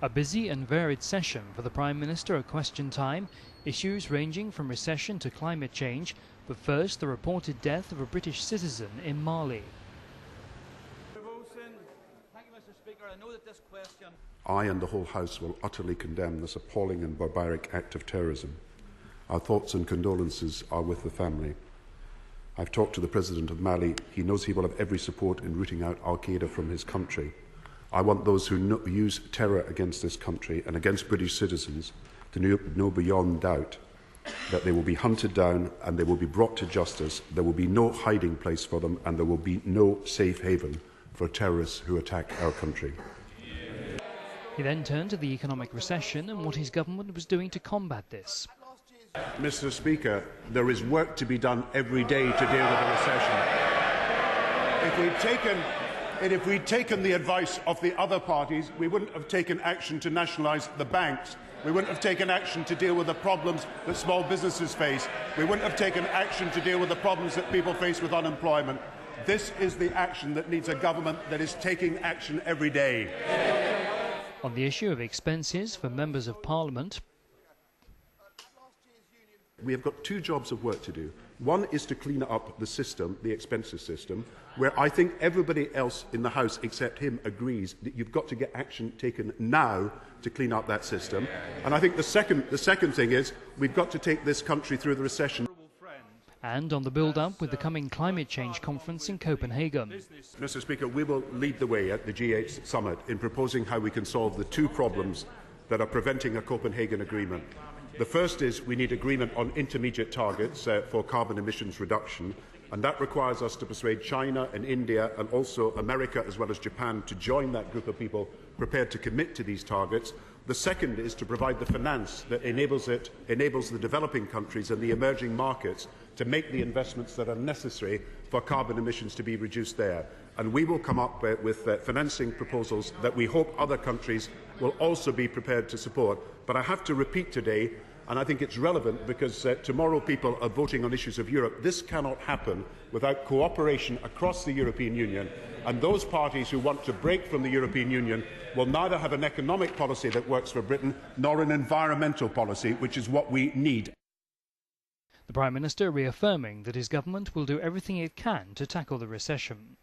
A busy and varied session for the Prime Minister at question time, issues ranging from recession to climate change, but first the reported death of a British citizen in Mali. I and the whole House will utterly condemn this appalling and barbaric act of terrorism. Our thoughts and condolences are with the family. I've talked to the President of Mali. He knows he will have every support in rooting out Al-Qaeda from his country. I want those who use terror against this country and against British citizens to know beyond doubt that they will be hunted down and they will be brought to justice. There will be no hiding place for them and there will be no safe haven for terrorists who attack our country. He then turned to the economic recession and what his government was doing to combat this. Mr. Speaker, there is work to be done every day to deal with the recession. If we'd taken the advice of the other parties, we wouldn't have taken action to nationalise the banks. We wouldn't have taken action to deal with the problems that small businesses face. We wouldn't have taken action to deal with the problems that people face with unemployment. This is the action that needs a government that is taking action every day. On the issue of expenses for members of Parliament, we have got two jobs of work to do. One is to clean up the system, the expenses system, where I think everybody else in the House except him agrees that you've got to get action taken now to clean up that system. And I think the second thing is we've got to take this country through the recession. And on the build-up with the coming climate change conference in Copenhagen. Mr. Speaker, we will lead the way at the G8 summit in proposing how we can solve the two problems that are preventing a Copenhagen agreement. The first is we need agreement on intermediate targets for carbon emissions reduction, and that requires us to persuade China and India and also America as well as Japan to join that group of people prepared to commit to these targets. The second is to provide the finance that enables the developing countries and the emerging markets to make the investments that are necessary for carbon emissions to be reduced there. And we will come up with financing proposals that we hope other countries will also be prepared to support. But I have to repeat today, and I think it's relevant because tomorrow people are voting on issues of Europe. This cannot happen without cooperation across the European Union. And those parties who want to break from the European Union will neither have an economic policy that works for Britain nor an environmental policy, which is what we need. The Prime Minister reaffirming that his government will do everything it can to tackle the recession.